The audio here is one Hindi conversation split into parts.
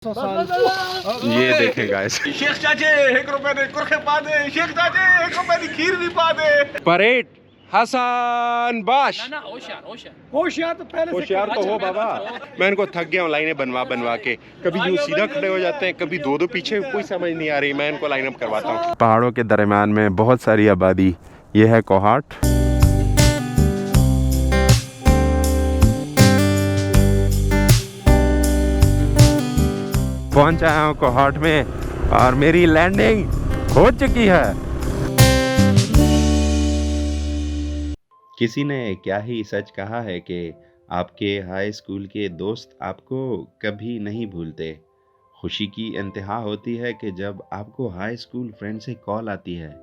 ये देखें गाइस, शेख चाचे 1 रुपए दे कुरखे पा दे, शेख चाचे 1 रुपए की खीर भी पा दे। परेड हसन बाश ना होशियार होशियार होशियार तो पहले से होशियार तो हो बाबा। मैं इनको थक गया हूँ लाइनें बनवा के। कभी यूं सीधा खड़े हो जाते हैं, कभी दो पीछे, कोई समझ नहीं आ रही। मैं इनको लाइन अप करवाता हूँ। पहाड़ों के दरमियान में बहुत सारी आबादी, ये है कोहाट। पहुंच आया हूँ कोहाट में और मेरी लैंडिंग हो चुकी है। किसी ने क्या ही सच कहा है कि आपके हाई स्कूल के दोस्त आपको कभी नहीं भूलते। खुशी की इंतहा होती है कि जब आपको हाई स्कूल फ्रेंड से कॉल आती है,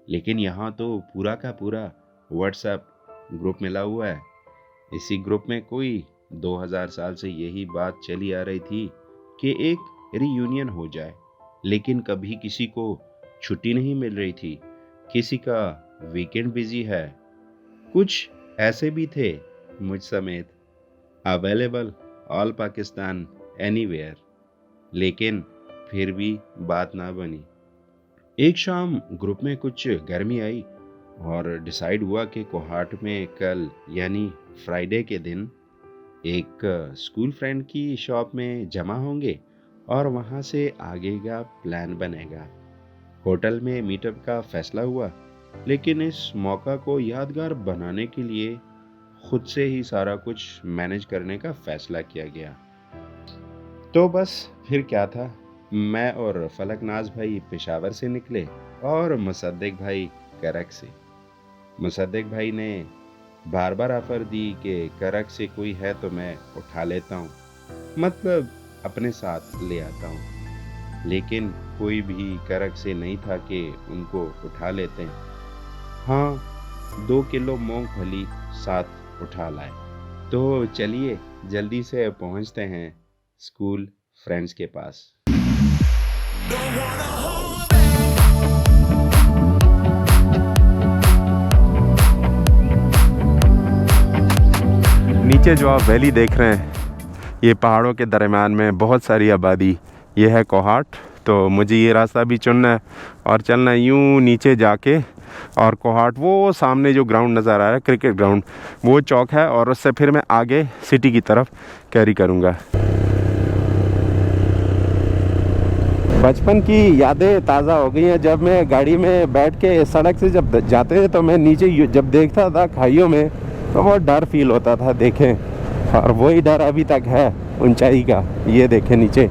लेकिन यहाँ तो पूरा का पूरा व्हाट्सएप ग्रुप मिला हुआ है। इसी ग्रुप में कोई 2000 साल से यही बात चली आ रही थी कि एक रीयूनियन हो जाए, लेकिन कभी किसी को छुट्टी नहीं मिल रही थी, किसी का वीकेंड बिजी है। कुछ ऐसे भी थे मुझ समेत, अवेलेबल ऑल पाकिस्तान एनीवेयर, लेकिन फिर भी बात ना बनी। एक शाम ग्रुप में कुछ गर्मी आई और डिसाइड हुआ कि कोहाट में कल यानी फ्राइडे के दिन एक स्कूल फ्रेंड की शॉप में जमा होंगे और वहाँ से आगे का प्लान बनेगा। होटल में मीटअप का फैसला हुआ, लेकिन इस मौका को यादगार बनाने के लिए खुद से ही सारा कुछ मैनेज करने का फैसला किया गया। तो बस फिर क्या था, मैं और फलकनाज भाई पेशावर से निकले और मुसद्दिक भाई करक से। मुसद्दिक भाई ने बार बार ऑफर दी कि करक से कोई है तो मैं उठा लेता हूँ, मतलब अपने साथ ले आता हूँ, लेकिन कोई भी करक से नहीं था कि उनको उठा लेते हैं। हाँ, 2 किलो मूंगफली साथ उठा लाए। तो चलिए जल्दी से पहुंचते हैं स्कूल फ्रेंड्स के पास। नीचे जो आप वैली देख रहे हैं, ये पहाड़ों के दरमियान में बहुत सारी आबादी, ये है कोहाट। तो मुझे ये रास्ता भी चुनना है और चलना यूं नीचे जाके, और कोहाट वो सामने जो ग्राउंड नज़र आ रहा है, क्रिकेट ग्राउंड, वो चौक है, और उससे फिर मैं आगे सिटी की तरफ कैरी करूँगा। बचपन की यादें ताज़ा हो गई हैं। जब मैं गाड़ी में बैठ के सड़क से जब जाते थे तो मैं नीचे जब देखता था खाइयों में, तो बहुत डर फील होता था। देखें, और वही डर अभी तक है ऊंचाई का। ये देखें नीचे,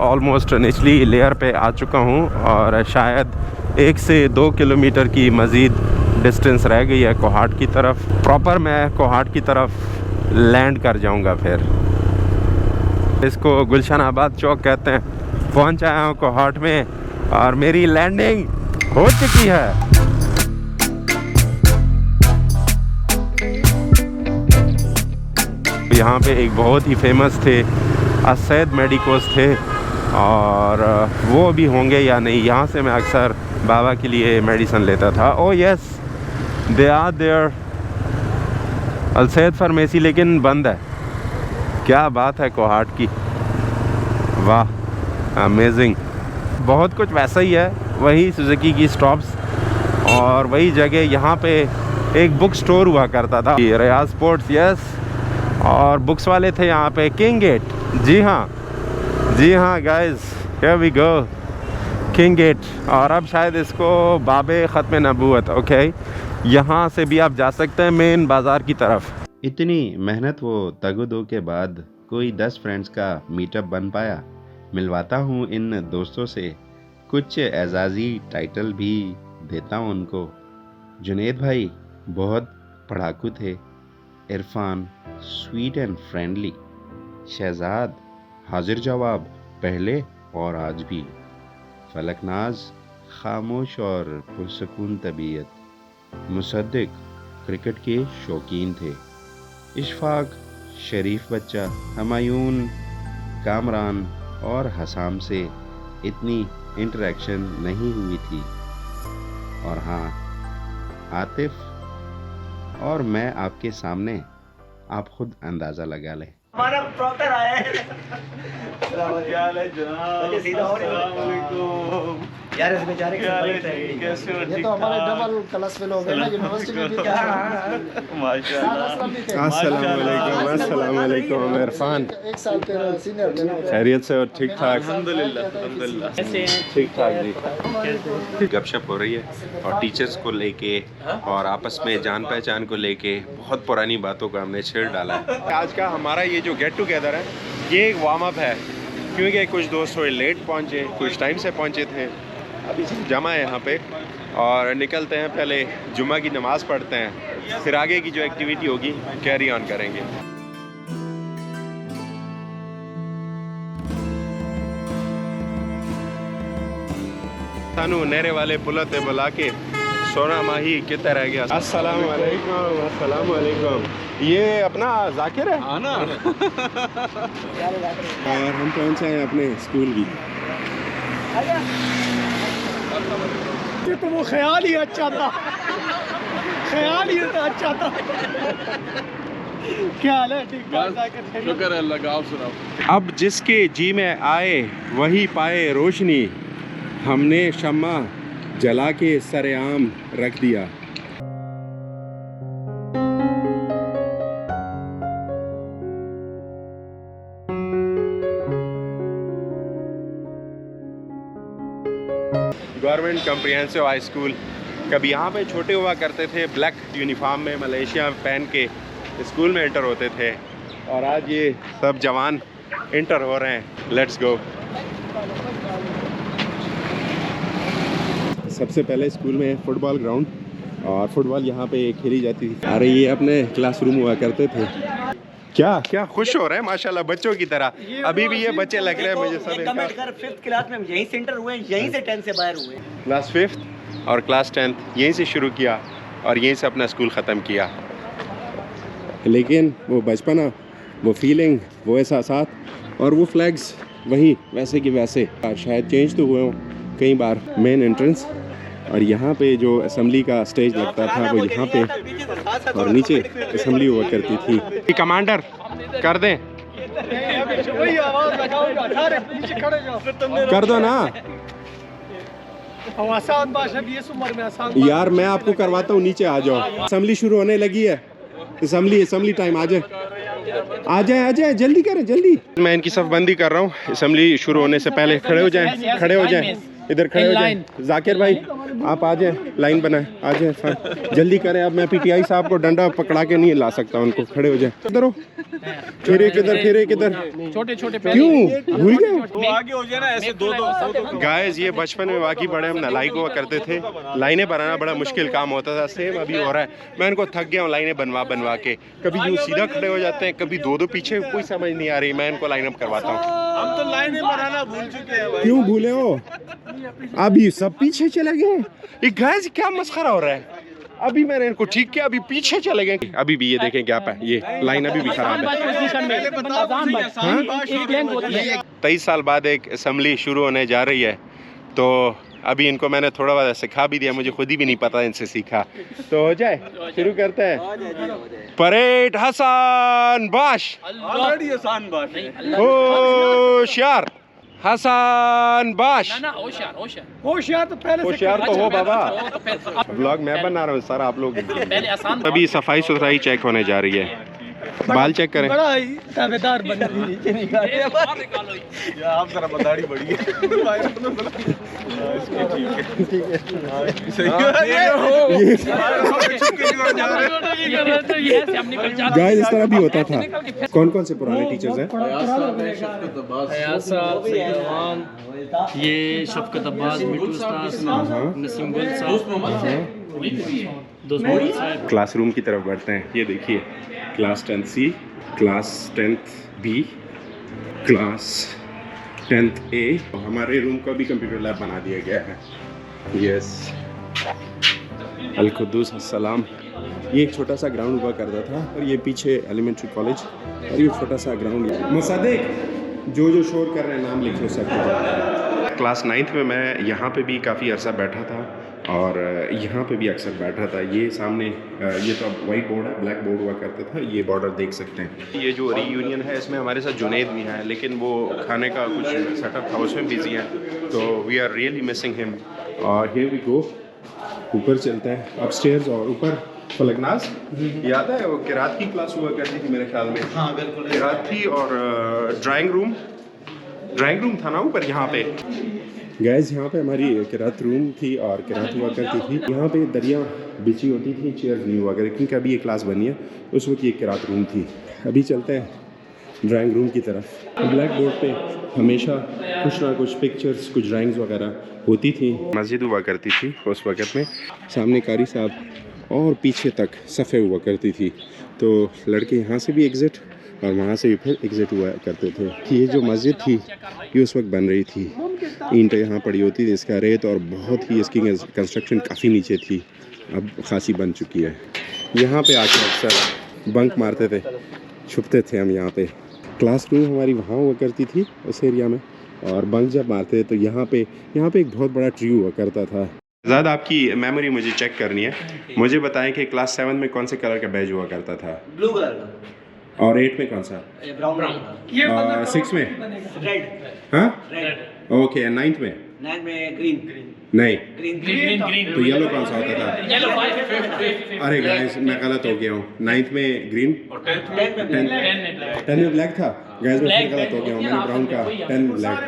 ऑलमोस्ट निचली लेयर पे आ चुका हूँ और शायद 1 से 2 किलोमीटर की मज़ीद डिस्टेंस रह गई है कोहाट की तरफ। प्रॉपर मैं कोहाट की तरफ लैंड कर जाऊँगा। फिर इसको गुलशन आबाद चौक कहते हैं। पहुँच आया हूँ कोहाट में और मेरी लैंडिंग हो चुकी है। यहाँ पे एक बहुत ही फेमस थे असैद मेडिकोस थे, और वो भी होंगे या नहीं। यहाँ से मैं अक्सर बाबा के लिए मेडिसिन लेता था। Oh yes, they are there Alsaid pharmacy, लेकिन बंद है। क्या बात है कोहाट की, वाह, अमेजिंग। बहुत कुछ वैसा ही है, वही सुजुकी की स्टॉप्स और वही जगह। यहाँ पे एक बुक स्टोर हुआ करता था, रियाज स्पोर्ट्स, यस, और बुक्स वाले थे यहाँ पे। किंग गेट, जी हाँ guys, here we go, King Gate. और अब शायद इसको बाबे ख़त्म नबूवत, ओके। यहाँ से भी आप जा सकते हैं मेन बाज़ार की तरफ। इतनी मेहनत वो तगदो के बाद कोई 10 फ्रेंड्स का मीटअप बन पाया। मिलवाता हूँ इन दोस्तों से, कुछ एजाज़ी टाइटल भी देता हूँ उनको। जुनेद भाई बहुत पढ़ाकू थे, Irfan sweet and friendly, Shahzad हाजिर जवाब पहले और आज भी, फलकनाज खामोश और पुरसकून तबीयत, मुसद्दिक क्रिकेट के शौकीन थे, इशफाक शरीफ बच्चा, हमायून, कामरान और हसाम से इतनी इंटरेक्शन नहीं हुई थी, और हाँ, आतिफ और मैं आपके सामने, आप खुद अंदाज़ा लगा लें। हमारा प्रॉक्टर आया है। क्या हाल है जनाब? सीधा हो रहा है। अस्सलाम वालेकुम। यार इस बेचारे क्या हाल है जी? कैसे हो? ये तो हमारे डबल क्लास फेल हो गए ना यूनिवर्सिटी में भी क्या माशाल्लाह। अस्सलाम वालेकुम इरफान, एक साल तेरा सीनियर थे ना। खैरियत से और ठीक ठाक? अल्हम्दुलिल्लाह अल्हम्दुलिल्लाह। ठीक ठाक जी। गपशप हो रही है और टीचर्स को लेके और आपस में जान पहचान को लेके बहुत पुरानी बातों को हमने छेड़ डाला है। आज का हमारा ये जो गेट टुगेदर है ये एक वार्म अप है, क्योंकि कुछ दोस्त थोड़े लेट पहुँचे, कुछ टाइम से पहुँचे थे। अभी सब जमा है यहाँ पे और निकलते हैं, पहले जुम्मा की नमाज़ पढ़ते हैं, फिर आगे की जो एक्टिविटी होगी कैरी ऑन करेंगे। सानू नेरे वाले पुल ते बुला के सोना माही कितना रह गया। अस्सलाम वालेकुम। अस्सलाम वालेकुम। ये अपना जाकिर है आना। और हम पहुंचे हैं अपने स्कूल भी। ये तो वो ख्याल ही अच्छा था, ख्याल ही अच्छा था। क्या हाल है? ठीक ठाक? शुक्र है अल्लाह का, आप सुनाओ। अब जिसके जी में आए वही पाए रोशनी, हमने शम्मा जला के सरेआम रख दिया। गवर्नमेंट कम्प्रिहेंसिव हाई स्कूल, कभी यहाँ पे छोटे हुआ करते थे, ब्लैक यूनिफॉर्म में मलेशिया पहन के स्कूल में इंटर होते थे, और आज ये सब जवान इंटर हो रहे हैं। Let's go. सबसे पहले स्कूल में फुटबॉल ग्राउंड, और फुटबॉल यहाँ पे खेली जाती थी। अरे ये अपने क्लासरूम हुआ करते थे। क्या क्या खुश हो रहे हैं माशाल्लाह बच्चों की तरह। अभी भी ये बच्चे लग रहे हैं मुझे सब इनका। कमेंट कर, 5th क्लास में हम यहीं से इंटर हुए हैं, यहीं से 10th से बाहर हुए हैं। क्लास 5th और क्लास 10th यहीं से शुरू किया और यहीं से अपना स्कूल ख़त्म किया। लेकिन वो बचपना, वो फीलिंग, वो एहसासात और वो फ्लैग्स वही वैसे कि वैसे। शायद चेंज तो हुए हों कई बार। मेन एंट्रेंस और यहाँ पे जो असेंबली का स्टेज लगता था वो यहाँ पे, और नीचे असेंबली हुआ करती थी। कमांडर कर दें, कर दो ना आसान भाषा भी इस उम्र में आसान। यार, मैं आपको करवाता हूँ, नीचे आ जाओ। असेंबली शुरू होने लगी है। असेंबली टाइम आ जाए, आ जाए, जल्दी करें जल्दी। मैं इनकी सफबंदी कर रहा हूँ। असेंबली शुरू होने से पहले खड़े हो जाएं, खड़े हो जाएं, इधर खड़े हो जाएं। जाकिर भाई आप आ जाएं, लाइन बनाएं, आ जाएं, जल्दी करें। अब मैं पीटीआई साहब को डंडा पकड़ा के नहीं ला सकता, उनको खड़े हो जाएं। इधर हो, फिर एक इधर, छोटे छोटे क्यों भूल गए? वो आगे हो जाए ना, ऐसे दो। गाइस, ये बचपन में वाकई बड़े हम नालायक हुआ करते थे। लाइनें बनाना बड़ा मुश्किल काम होता था। सेम अभी हो रहा है। मैं इनको थक गया हूँ लाइनें बनवा के। कभी यूँ सीधा खड़े हो जाते हैं, कभी दो पीछे, कोई समझ नहीं आ रही। मैं इनको लाइन अप करवाता हूँ। हम तो लाइनें बनाना भूल चुके हैं भाई। क्यों भूले हो? अभी सब पीछे चले गए। ये गाइस क्या मस्खरा हो रहा है। अभी मैंने इनको ठीक किया, अभी पीछे चले गए। अभी भी ये देखें गैप है, ये लाइन अभी भी खराब है। 23 साल बाद एक असेंबली शुरू होने जा रही है, तो अभी इनको मैंने थोड़ा बहुत सिखा भी दिया। मुझे खुद ही भी नहीं पता इनसे सीखा। तो हो जाए, शुरू करते हैं। परेड हसन बाश, ऑलरेडी आसान बात है। होशियार हसन बाश। होशियार तो पहले से होशियार तो हो बाबा। व्लॉग मैं बना रहा हूँ सर, आप लोग। अभी सफाई सुथराई चेक होने जा रही है। बाल चेक करें। बड़ा ही दावेदार बन नीचे निकाले। आप जरा बदाड़ी बढ़ी है। गाइस, इस तरह भी होता था। कौन कौन से पुराने टीचर्स हैं? ये शफकत अब्बास, मिट्टू उस्ताद, नसीम गुल साहब, क्लासरूम की तरफ बढ़ते हैं। ये देखिए, class 10th C, class 10th B, class 10th A। हमारे रूम का भी कंप्यूटर लैब बना दिया गया है। यस, अल-कुद्दूस अस्सलाम। ये एक छोटा सा ग्राउंड हुआ करता था, और ये पीछे एलिमेंट्री कॉलेज, और ये छोटा सा ग्राउंड है। मुसद्दिक, जो शोर कर रहे हैं नाम लिखो सब। क्लास 9th में मैं यहाँ पे भी काफ़ी अरसा बैठा था, और यहाँ पे भी अक्सर बैठ रहा था। ये सामने ये तो अब वाइट बोर्ड है, ब्लैक बोर्ड हुआ करता था। ये बॉर्डर देख सकते हैं। ये जो रीयूनियन है इसमें हमारे साथ जुनैद भी हैं, लेकिन वो खाने का कुछ सेटअप था उसमें बिजी हैं, तो we are really missing him. और हियर वी गो, ऊपर चलते हैं अपस्टेयर्स। और ऊपर फलकनाज याद है वो किरात की क्लास हुआ करती थी मेरे ख्याल में। हाँ बिल्कुल, किरात थी। और ड्राइंग रूम था ना ऊपर यहाँ पे। गैस यहाँ पे हमारी किरात रूम थी और किरात हुआ करती थी। यहाँ पे दरिया बिछी होती थी, चेयर नहीं हुआ करती, क्योंकि अभी ये क्लास बनी है, उस वक्त ये किरात रूम थी। अभी चलते हैं ड्राइंग रूम की तरफ। ब्लैक बोर्ड पे हमेशा कुछ ना कुछ पिक्चर्स, कुछ ड्राइंग्स वगैरह होती थी। मस्जिद हुआ करती थी उस वक्त में, सामने कारी साहब और पीछे तक सफ़े हुआ करती थी। तो लड़के यहाँ से भी एग्ज़िट और वहाँ से भी फिर एग्ज़िट हुआ करते थे। ये जो मस्जिद थी ये उस वक्त बन रही थी, ईंटें यहाँ पड़ी होती थी, इसका रेत, और बहुत ही इसकी कंस्ट्रक्शन काफ़ी नीचे थी, अब खासी बन चुकी है। यहाँ पे आके अक्सर बंक मारते थे, छुपते थे हम यहाँ पे। क्लास रूम हमारी वहाँ हुआ करती थी उस एरिया में, और बंक जब मारते थे तो यहाँ पे एक बहुत बड़ा ट्री हुआ करता था। ज़्यादा आपकी मेमोरी मुझे चेक करनी है, मुझे बताएं कि क्लास 7 में कौन से कलर का बैज हुआ करता था? ब्लू कलर का। और 8 में कौन सा? ब्राउन। 6 में? रेड। हाँ रेड। ओके। 9th में? 9 में ग्रीन। नहीं, ग्रीन। तो येलो कौन सा होता था? येलो 5 अरे गाइस मैं गलत हो गया हूँ। 9th में ग्रीन, 10 में ब्लैक था। गाइस मैं फिर गलत हो गया हूँ, मैंने ब्राउन का 10 black.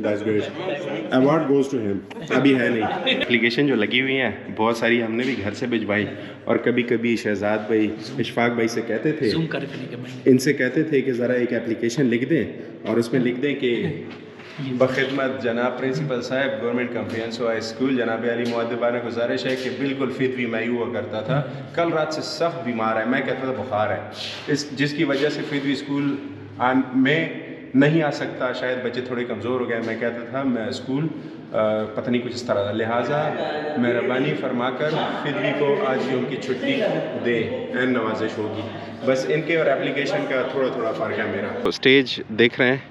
That's great, award goes to him. अभी है नहीं। एप्लीकेशन जो लगी हुई है बहुत सारी, हमने भी घर से भिजवाई, और कभी कभी शहजाद भाई, इशफाक भाई से कहते थे, इनसे कहते थे कि ज़रा एक एप्लीकेशन लिख दें और उसमें लिख दें कि बखिदमत जनाब प्रिंसिपल साहब गवर्नमेंट कॉन्फ्रेंस हाई स्कूल जनाब अली मुअद्दिबाना गुजारिश है कि बिल्कुल फितवी मैं हुआ करता था, कल रात से सख्त बीमार है, मैं कहता था बुखार है, इस जिसकी वजह से फितवी स्कूल में नहीं आ सकता, शायद बच्चे थोड़े कमज़ोर हो गए। मैं कहता था मैं स्कूल पता नहीं कुछ इस तरह था, लिहाजा मेहरबानी फरमाकर फितवी को आज भी उनकी छुट्टी दे, एन नवाजिश होगी। बस इनके और एप्लीकेशन का थोड़ा थोड़ा फ़र्क है मेरा। तो स्टेज देख रहे हैं,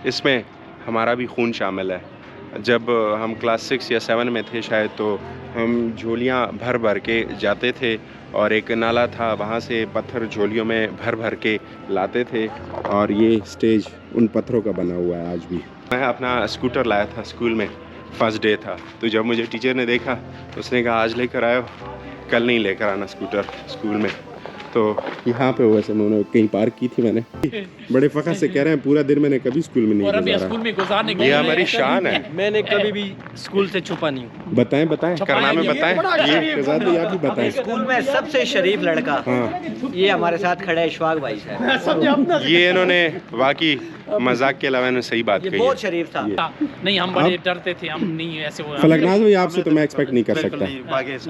इसमें हमारा भी खून शामिल है। जब हम क्लास 6 या 7 में थे शायद, तो हम झोलियाँ भर भर के जाते थे, और एक नाला था वहाँ से पत्थर झोलियों में भर भर के लाते थे, और ये स्टेज उन पत्थरों का बना हुआ है आज भी। मैं अपना स्कूटर लाया था स्कूल में, फर्स्ट डे था, तो जब मुझे टीचर ने देखा तो उसने कहा आज लेकर आयो, कल नहीं लेकर आना स्कूटर स्कूल में। तो यहाँ पे वैसे उन्होंने कहीं पार्क की थी, मैंने बड़े फ़ख्र से कह रहे हैं पूरा दिन मैंने कभी स्कूल में नहीं गुजारा। ये हमारी शान है, मैंने कभी भी स्कूल से छुपा नहीं हूँ। बताएं करना में बताएं, ये शहजाद भाई आप ही बताएं। स्कूल में सबसे शरीफ लड़का ये हमारे साथ खड़ा है, इशफाक भाई साहब। ये इन्होंने वाकई मजाक के अलावा सही बात कही, बहुत शरीफ था। नहीं हम बड़े डरते थे, हम नहीं ऐसे। फलकनाज भाई आपसे तो मैं एक्सपेक्ट नहीं कर सकता,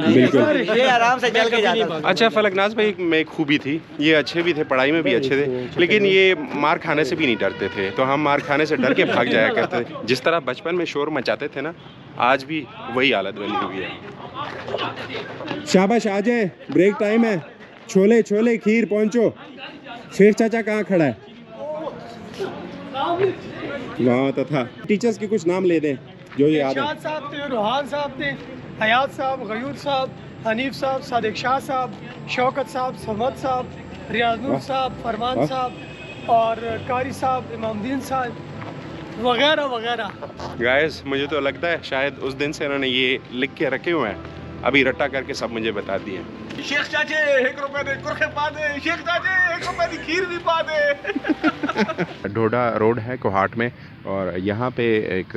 बिल्कुल। ये आराम से चल के जाता था। अच्छा फलकनाज भाई में एक खूबी थी, ये अच्छे भी थे, पढ़ाई में भी अच्छे थे, लेकिन ये मार खाने से भी नहीं डरते थे, तो हम मार खाने से डर के भाग जाया करते थे। जिस तरह बचपन में शोर मचाते थे ना, आज भी वही हालत बनी हुई है। शाबाश आ जाए, ब्रेक टाइम है, छोले छोले खीर पहुंचो। शेख चाचा कहाँ खड़ा है? वहाँ तो था। टीचर्स के कुछ नाम ले दें जो याद है। साहब थे, रूहान साहब थे, हयात साहब, गयूर साहब, हनीफ साहब, सादिक शाह साहब, शौकत साहब, समद साहब, रियाजुल साहब, फरमान साहब, और कारी साहब, इमामुद्दीन साहब वगैरह वगैरह। गाइस मुझे तो लगता है शायद उस दिन से इन्होंने ये लिख के रखे हुए हैं, अभी रट्टा करके सब मुझे बता दिए। शेख चाचे 1 रुपए दे कुरखे पा दे, शेख चाचे 1 रुपए की खीर भी पा दे। ढोडा रोड है कोहाट में, और यहाँ पे एक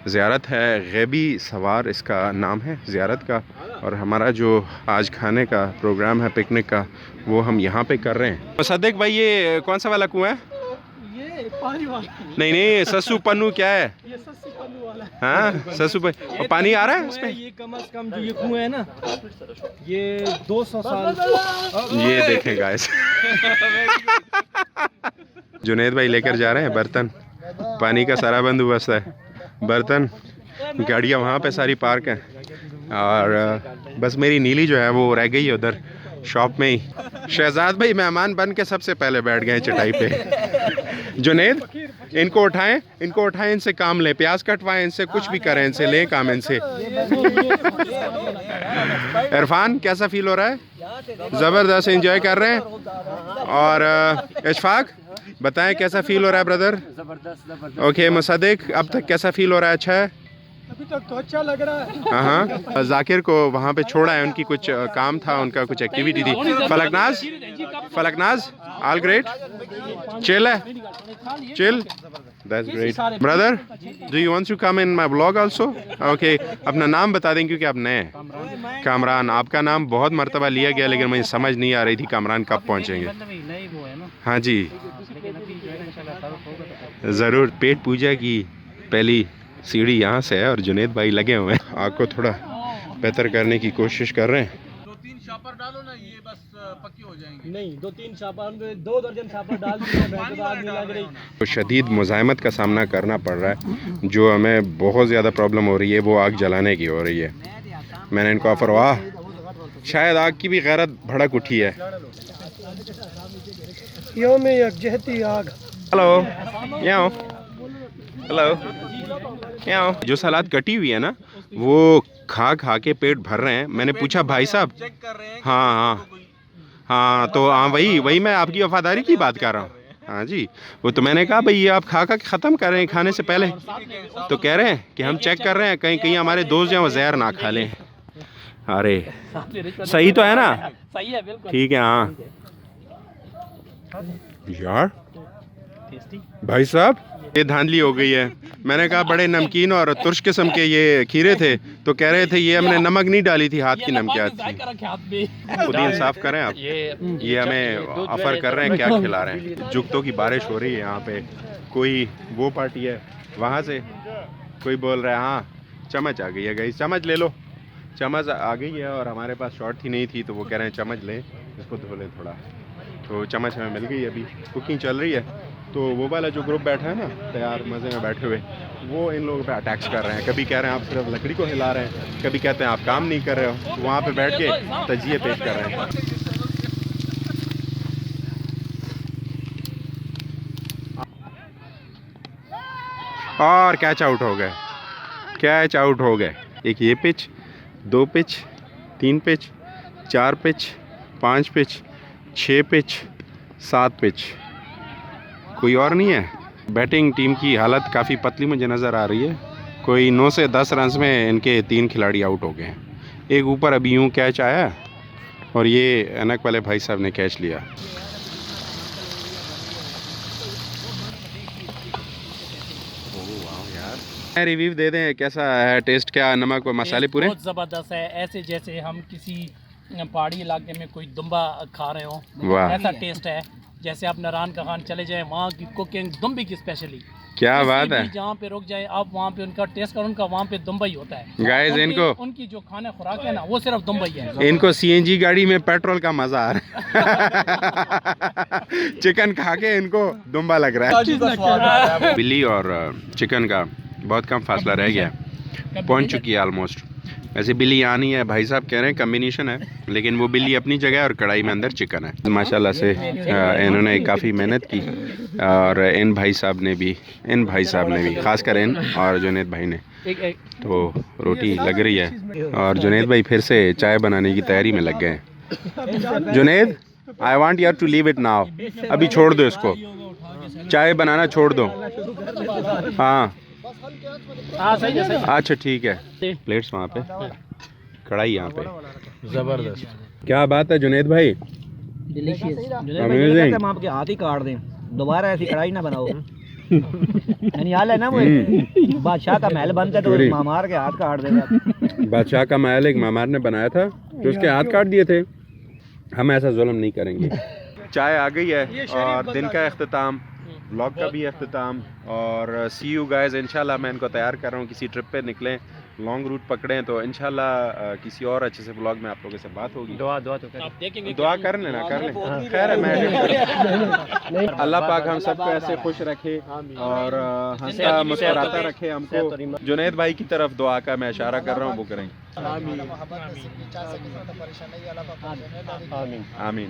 ज़ियारत है, गैबी सवार इसका नाम है ज़ियारत का, और हमारा जो आज खाने का प्रोग्राम है पिकनिक का, वो हम यहाँ पे कर रहे हैं। सद्दिक भाई ये कौन सा वाला कुआं है? ये पानी वाला नहीं सस्सू पन्नू क्या है? ये सस्सी पन्नू वाला है। हाँ सस्सू भाई, पानी आ रहा है इसमें? ये कम से कम जो ये कुआं है ना, ये 200 साल। ये देखें गाइस, जुनैद भाई लेकर जा रहे हैं बर्तन, पानी का सारा बंदोबस्त है, बर्तन गाड़ियाँ वहाँ पे सारी पार्क हैं, और बस मेरी नीली जो है वो रह गई है उधर शॉप में ही। शहजाद भाई मेहमान बन के सबसे पहले बैठ गए चटाई पे। जुनेद, इनको उठाएं, इनसे काम लें, प्याज कटवाएं इनसे, कुछ भी करें इनसे, लें काम इनसे। इरफान कैसा फील हो रहा है? ज़बरदस्त एंजॉय कर रहे हैं। और इशफाक बताएं कैसा फील हो रहा है ब्रदर? जबरदस्त। ओके मुसद्दिक, अब तक कैसा फील हो रहा है? अच्छा है? अभी तक तो अच्छा लग रहा है। हाँ, जाकिर को वहाँ पे छोड़ा है, उनकी कुछ काम था, उनका कुछ एक्टिविटी थी। फलकनाज ऑल ग्रेट, चिल है, chill, that's great. Brother do you want to come in my blog also? Okay, अपना नाम बता दें क्योंकि आप नए हैं। कामरान, आपका नाम बहुत मर्तबा लिया गया लेकिन मुझे समझ नहीं आ रही थी कामरान कब पहुँचेंगे। हाँ जी ज़रूर। पेट पूजा की पहली सीढ़ी यहाँ से है और जुनेद भाई लगे हुए हैं, आग को थोड़ा बेहतर करने की कोशिश कर रहे हैं। 2-3 शापर डालो ना, ये बस पक्की हो जाएंगे। नहीं, 2-3 शापर, 2 दर्जन शापर डाल दिए, आग नहीं लग रही। तो शदीद मुज़ाहमत का सामना करना पड़ रहा है, जो हमें बहुत ज़्यादा प्रॉब्लम हो रही है वो आग जलाने की हो रही है। मैंने इनको ऑफर, वाह शायद आग की भी गैरत भड़क उठी है। यौम यकजहती आग। हेलो यहाँ, हेलो यहाँ। जो सलाद कटी हुई है ना वो खा खा के पेट भर रहे हैं। मैंने पूछा भाई साहब, चेक कर रहे हैं। हाँ तो हाँ वही मैं आपकी वफादारी की बात कर रहा हूँ। हाँ जी, वो तो मैंने कहा भाई ये आप खा खा के ख़त्म कर रहे हैं खाने से पहले, तो कह रहे हैं कि हम चेक कर रहे हैं कहीं हमारे दोस्त जो वो जहर ना खा लें। अरे सही तो है ना? सही है बिल्कुल। ठीक है। हाँ यार भाई साहब ये धांधली हो गई है। मैंने कहा बड़े नमकीन और तुर्श किस्म के ये खीरे थे, तो कह रहे थे ये हमने नमक नहीं डाली थी, हाथ की नमकियात थी। खुद ही इंसाफ करें आप। ये हमें ऑफर कर रहे हैं, क्या खिला रहे हैं? जुगतों की बारिश हो रही है यहाँ पे। कोई वो पार्टी है वहाँ से, कोई बोल रहा है हाँ चम्मच आ गई है, गई चम्मच ले लो। चम्मच आ गई है और हमारे पास शॉर्ट ही नहीं थी, तो वो कह रहे हैं चम्मच लें, इसको धो लें थोड़ा। तो चम्मच हमें मिल गई, अभी कुकिंग चल रही है। तो वो वाला जो ग्रुप बैठा है ना तैयार मज़े में बैठे हुए, वो इन लोगों पे अटैक्स कर रहे हैं। कभी कह रहे हैं आप सिर्फ लकड़ी को हिला रहे हैं, कभी कहते हैं आप काम नहीं कर रहे हो। वहाँ पे बैठ के तजिए पेश कर रहे हैं। और कैच आउट हो गए, कैच आउट हो गए। एक ये pitch, 2 pitch, 3 pitch, 4 pitch, 5 pitch, 6 pitch, 7 pitch, कोई और नहीं है। बैटिंग टीम की हालत काफ़ी पतली मुझे नज़र आ रही है। कोई 9 से 10 रन में इनके 3 खिलाड़ी आउट हो गए हैं। एक ऊपर अभी यूँ कैच आया और ये अनक वाले भाई साहब ने कैच लिया। रिव्यू दे दें कैसा है टेस्ट, क्या नमक और मसाले पूरे? बहुत ज़बरदस्त है, ऐसे जैसे हम किसी पहाड़ी इलाके में कोई दुम्बा खा रहे हो, वाह। ऐसा टेस्ट है। जैसे आप नारायण का खान चले जाएं, वहाँ की कुकिंग दुम्बे की स्पेशली, क्या बात है। जहाँ पे रुक जाए आप वहाँ पे उनका टेस्ट करो, उनका वहाँ पे दुम्बा ही होता है। गाइस इनको उनकी जो खाना खुराक है ना वो सिर्फ दुम्बा ही है। इनको सीएनजी गाड़ी में पेट्रोल का मजा आ रहा है। चिकन खा के इनको दुम्बा लग रहा है। बिल्ली और चिकन का बहुत कम फासला रह गया है, पहुंच चुकी है ऑलमोस्ट। वैसे बिल्ली यहाँ नहीं है, भाई साहब कह रहे हैं कम्बिनेशन है, लेकिन वो बिल्ली अपनी जगह है और कढ़ाई में अंदर चिकन है। माशाल्लाह से इन्होंने काफ़ी मेहनत की और इन भाई साहब ने भी खासकर इन और जुनेद भाई ने। तो रोटी लग रही है और जुनेद भाई फिर से चाय बनाने की तैयारी में लग गए हैं। Junaid I want you to leave it now, अभी छोड़ दो इसको, चाय बनाना छोड़ दो। हाँ सही है। अच्छा ठीक है। प्लेट्स वहाँ पे, कढ़ाई यहाँ पे, जबरदस्त, क्या बात है जुनेद भाई, डिलीशियस। हम आपके हाथ ही काट दें, दोबारा ऐसी कढ़ाई ना बनाओ। यानी हाल है ना वो बादशाह का महल बनता है तो मामार के हाथ काट देगा। बादशाह का महल एक मामार ने बनाया था तो उसके हाथ काट दिए थे। हम ऐसा जुल्म नहीं करेंगे। चाय आ गई है और दिन का इख्तिताम, व्लॉग का भी इख्तिताम, और सी यू गाइस। इंशाल्लाह मैं इनको तैयार कर रहा हूँ, किसी ट्रिप पे निकलें, लॉन्ग रूट पकड़ें, तो इंशाल्लाह किसी और अच्छे से व्लॉग में आप लोगों से बात होगी। दुआ तो आप देखेंगे दुआ कर लेना, कर लें। खैर है, मैं अल्लाह पाक हम सबको ऐसे खुश रखे और हंसता मुस्कुराता रखे हमको। जुनेद भाई की तरफ दुआ का मैं इशारा कर रहा हूँ, वो करेंगे। आमीन मोहब्बत नसीब की चाह सके तो परेशानी अल्लाह पाक परेशानी आमीन आमीन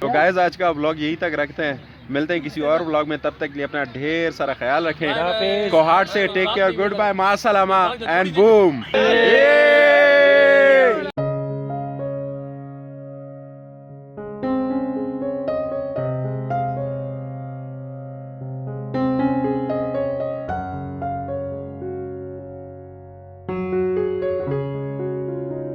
तो गाइस आज का व्लॉग यही तक रखते हैं, मिलते हैं किसी और व्लॉग में, तब तक के लिए अपना ढेर सारा ख्याल रखें। कोहाट से टेक केयर, गुड बाय, मा सलामा एंड बूम।